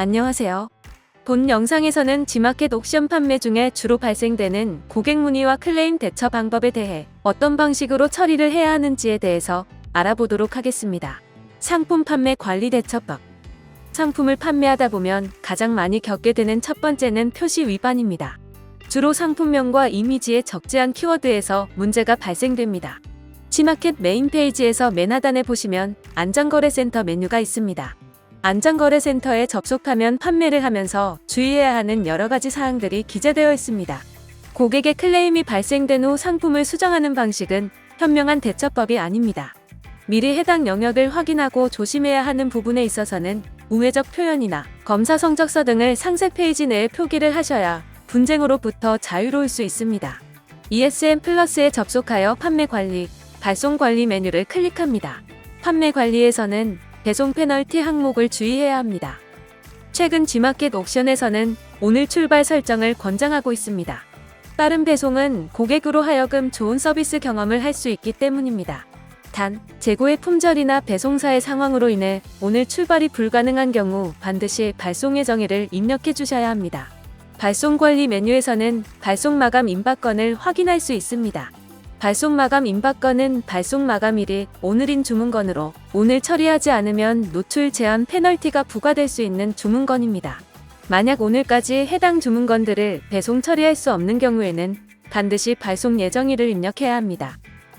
안녕하세요. 본 영상에서는 G마켓 옥션 판매 중에 주로 발생되는 고객 문의와 클레임 대처 방법에 대해 어떤 방식으로 처리를 해야 하는지에 대해서 알아보도록 하겠습니다. 상품 판매 관리 대처법. 상품을 판매하다 보면 가장 많이 겪게 되는 첫 번째는 표시 위반입니다. 주로 상품명과 이미지에 적재한 키워드에서 문제가 발생됩니다. G마켓 메인 페이지에서 맨 하단에 보시면 안전거래센터 메뉴가 있습니다. 안전거래센터에 접속하면 판매를 하면서 주의해야 하는 여러가지 사항들이 기재되어 있습니다. 고객의 클레임이 발생된 후 상품을 수정하는 방식은 현명한 대처법이 아닙니다. 미리 해당 영역을 확인하고 조심해야 하는 부분에 있어서는 우회적 표현이나 검사 성적서 등을 상세 페이지 내에 표기를 하셔야 분쟁으로부터 자유로울 수 있습니다. ESN 플러스에 접속하여 판매 관리, 발송 관리 메뉴를 클릭합니다. 판매 관리에서는 배송 페널티 항목을 주의해야 합니다. 최근 G마켓 옥션에서는 오늘 출발 설정을 권장하고 있습니다. 빠른 배송은 고객으로 하여금 좋은 서비스 경험을 할 수 있기 때문입니다. 단, 재고의 품절이나 배송사의 상황으로 인해 오늘 출발이 불가능한 경우 반드시 발송 예정일을 입력해 주셔야 합니다. 발송 관리 메뉴에서는 발송 마감 임박건을 확인할 수 있습니다. 발송 마감 임박건은 발송 마감일이 오늘인 주문건으로 오늘 처리하지 않으면 노출 제한 페널티가 부과될 수 있는 주문건입니다. 만약 오늘까지 해당 주문건들을 배송 처리할 수 없는 경우에는 반드시 발송 예정일을 입력해야 합니다.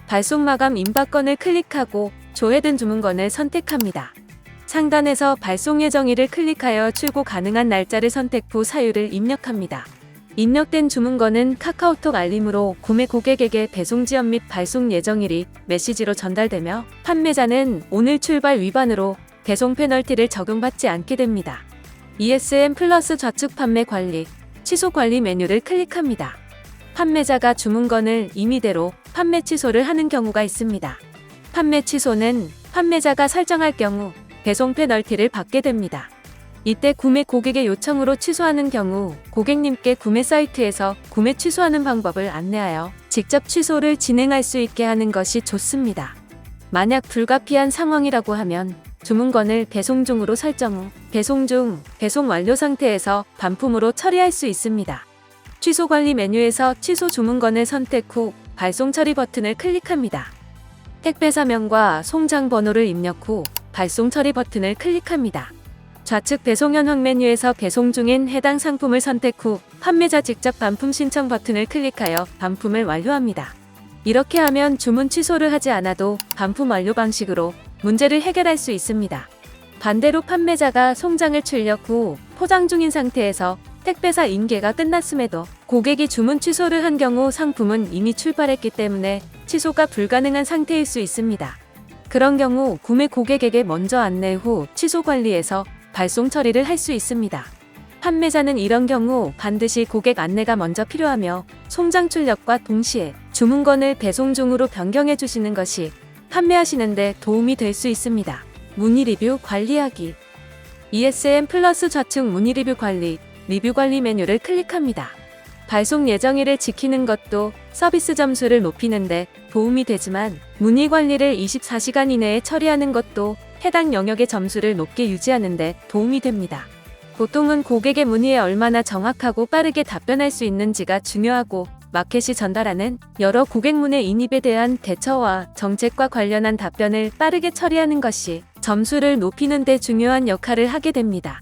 발송 마감 임박건을 클릭하고 조회된 주문건을 선택합니다. 상단에서 발송 예정일을 클릭하여 출고 가능한 날짜를 선택 후 사유를 입력합니다. 입력된 주문건은 카카오톡 알림으로 구매 고객에게 배송 지연 및 발송 예정일이 메시지로 전달되며 판매자는 오늘 출발 위반으로 배송 페널티를 적용받지 않게 됩니다. ESN 플러스 좌측 판매 관리, 취소 관리 메뉴를 클릭합니다. 판매자가 주문건을 임의대로 판매 취소를 하는 경우가 있습니다. 판매 취소는 판매자가 설정할 경우 배송 페널티를 받게 됩니다. 이때 구매 고객의 요청으로 취소하는 경우 고객님께 구매 사이트에서 구매 취소하는 방법을 안내하여 직접 취소를 진행할 수 있게 하는 것이 좋습니다. 만약 불가피한 상황이라고 하면 주문건을 배송 중으로 설정 후 배송 중, 배송 완료 상태에서 반품으로 처리할 수 있습니다. 취소 관리 메뉴에서 취소 주문건을 선택 후 발송 처리 버튼을 클릭합니다. 택배사명과 송장 번호를 입력 후 발송 처리 버튼을 클릭합니다. 좌측 배송 현황 메뉴에서 배송 중인 해당 상품을 선택 후 판매자 직접 반품 신청 버튼을 클릭하여 반품을 완료합니다. 이렇게 하면 주문 취소를 하지 않아도 반품 완료 방식으로 문제를 해결할 수 있습니다. 반대로 판매자가 송장을 출력 후 포장 중인 상태에서 택배사 인계가 끝났음에도 고객이 주문 취소를 한 경우 상품은 이미 출발했기 때문에 취소가 불가능한 상태일 수 있습니다. 그런 경우 구매 고객에게 먼저 안내 후 취소 관리에서 발송 처리를 할 수 있습니다. 판매자는 이런 경우 반드시 고객 안내가 먼저 필요하며 송장 출력과 동시에 주문건을 배송 중으로 변경해 주시는 것이 판매하시는 데 도움이 될 수 있습니다. 문의 리뷰 관리하기. ESN 플러스 좌측 문의 리뷰 관리, 리뷰 관리 메뉴를 클릭합니다. 발송 예정일을 지키는 것도 서비스 점수를 높이는 데 도움이 되지만 문의 관리를 24시간 이내에 처리하는 것도 해당 영역의 점수를 높게 유지하는 데 도움이 됩니다. 보통은 고객의 문의에 얼마나 정확하고 빠르게 답변할 수 있는지가 중요하고 마켓이 전달하는 여러 고객 문의 인입에 대한 대처와 정책과 관련한 답변을 빠르게 처리하는 것이 점수를 높이는 데 중요한 역할을 하게 됩니다.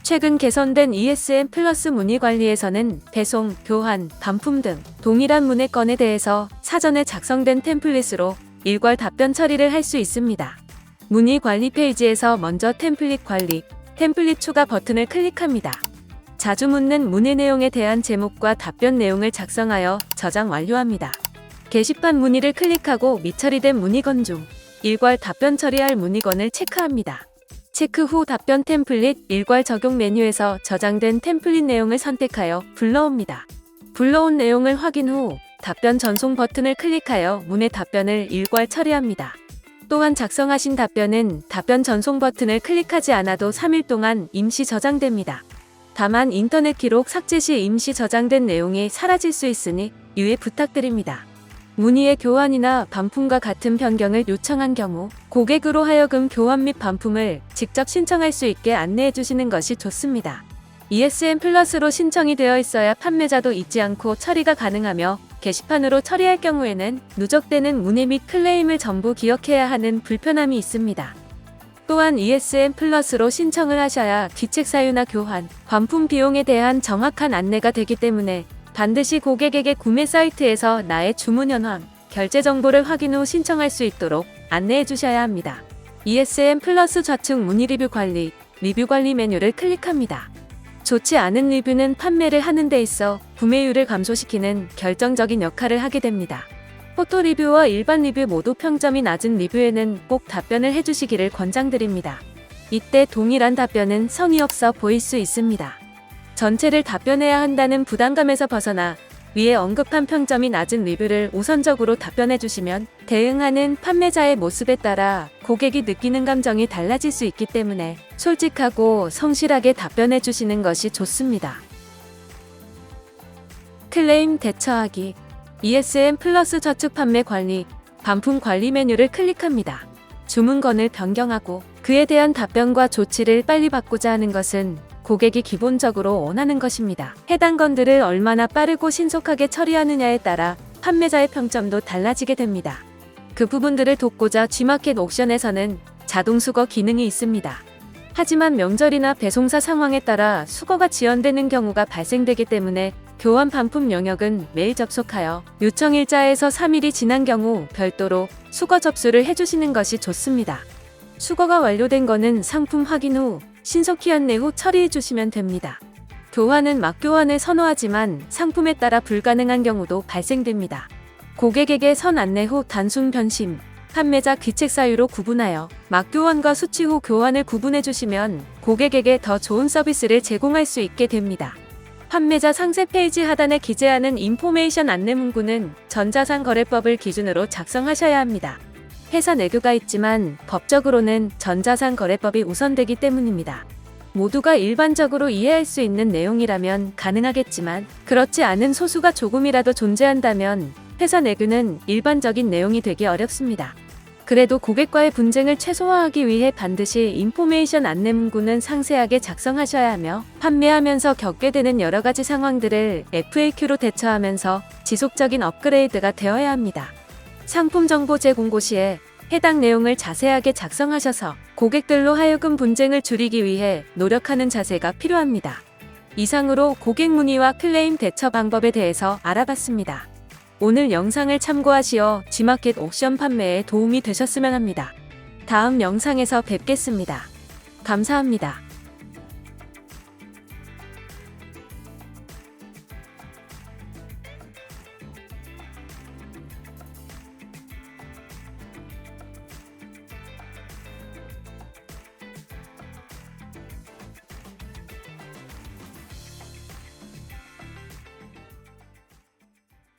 최근 개선된 ESN 플러스 문의 관리에서는 배송, 교환, 반품 등 동일한 문의 건에 대해서 사전에 작성된 템플릿으로 일괄 답변 처리를 할 수 있습니다. 문의 관리 페이지에서 먼저 템플릿 관리, 템플릿 추가 버튼을 클릭합니다. 자주 묻는 문의 내용에 대한 제목과 답변 내용을 작성하여 저장 완료합니다. 게시판 문의를 클릭하고 미처리된 문의건 중 일괄 답변 처리할 문의건을 체크합니다. 체크 후 답변 템플릿 일괄 적용 메뉴에서 저장된 템플릿 내용을 선택하여 불러옵니다. 불러온 내용을 확인 후 답변 전송 버튼을 클릭하여 문의 답변을 일괄 처리합니다. 또한 작성하신 답변은 답변 전송 버튼을 클릭하지 않아도 3일 동안 임시 저장됩니다. 다만 인터넷 기록 삭제 시 임시 저장된 내용이 사라질 수 있으니 유의 부탁드립니다. 문의의 교환이나 반품과 같은 변경을 요청한 경우 고객으로 하여금 교환 및 반품을 직접 신청할 수 있게 안내해 주시는 것이 좋습니다. ESN 플러스로 신청이 되어 있어야 판매자도 잊지 않고 처리가 가능하며 게시판으로 처리할 경우에는 누적되는 문의 및 클레임을 전부 기억해야 하는 불편함이 있습니다. 또한 ESN 플러스로 신청을 하셔야 귀책 사유나 교환, 반품 비용에 대한 정확한 안내가 되기 때문에 반드시 고객에게 구매 사이트에서 나의 주문 현황, 결제 정보를 확인 후 신청할 수 있도록 안내해 주셔야 합니다. ESN 플러스 좌측 문의 리뷰 관리, 리뷰 관리 메뉴를 클릭합니다. 좋지 않은 리뷰는 판매를 하는 데 있어 구매율을 감소시키는 결정적인 역할을 하게 됩니다. 포토 리뷰와 일반 리뷰 모두 평점이 낮은 리뷰에는 꼭 답변을 해주시기를 권장드립니다. 이때 동일한 답변은 성의 없어 보일 수 있습니다. 전체를 답변해야 한다는 부담감에서 벗어나 위에 언급한 평점이 낮은 리뷰를 우선적으로 답변해 주시면 대응하는 판매자의 모습에 따라 고객이 느끼는 감정이 달라질 수 있기 때문에 솔직하고 성실하게 답변해 주시는 것이 좋습니다. 클레임 대처하기. ESN 플러스 좌측 판매 관리, 반품 관리 메뉴를 클릭합니다. 주문건을 변경하고 그에 대한 답변과 조치를 빨리 받고자 하는 것은 고객이 기본적으로 원하는 것입니다. 해당 건들을 얼마나 빠르고 신속하게 처리하느냐에 따라 판매자의 평점도 달라지게 됩니다. 그 부분들을 돕고자 G마켓 옥션에서는 자동 수거 기능이 있습니다. 하지만 명절이나 배송사 상황에 따라 수거가 지연되는 경우가 발생되기 때문에 교환 반품 영역은 매일 접속하여 요청일자에서 3일이 지난 경우 별도로 수거 접수를 해주시는 것이 좋습니다. 수거가 완료된 거는 상품 확인 후 신속히 안내 후 처리해 주시면 됩니다. 교환은 막교환을 선호하지만 상품에 따라 불가능한 경우도 발생됩니다. 고객에게 선 안내 후 단순 변심, 판매자 귀책 사유로 구분하여 막교환과 수취 후 교환을 구분해 주시면 고객에게 더 좋은 서비스를 제공할 수 있게 됩니다. 판매자 상세 페이지 하단에 기재하는 인포메이션 안내 문구는 전자상거래법을 기준으로 작성하셔야 합니다. 회사 내규가 있지만 법적으로는 전자상거래법이 우선되기 때문입니다. 모두가 일반적으로 이해할 수 있는 내용이라면 가능하겠지만 그렇지 않은 소수가 조금이라도 존재한다면 회사 내규는 일반적인 내용이 되기 어렵습니다. 그래도 고객과의 분쟁을 최소화하기 위해 반드시 인포메이션 안내 문구는 상세하게 작성하셔야 하며 판매하면서 겪게 되는 여러 가지 상황들을 FAQ로 대처하면서 지속적인 업그레이드가 되어야 합니다. 상품 정보 제공고 시에 해당 내용을 자세하게 작성하셔서 고객들로 하여금 분쟁을 줄이기 위해 노력하는 자세가 필요합니다. 이상으로 고객 문의와 클레임 대처 방법에 대해서 알아봤습니다. 오늘 영상을 참고하시어 G마켓 옥션 판매에 도움이 되셨으면 합니다. 다음 영상에서 뵙겠습니다. 감사합니다.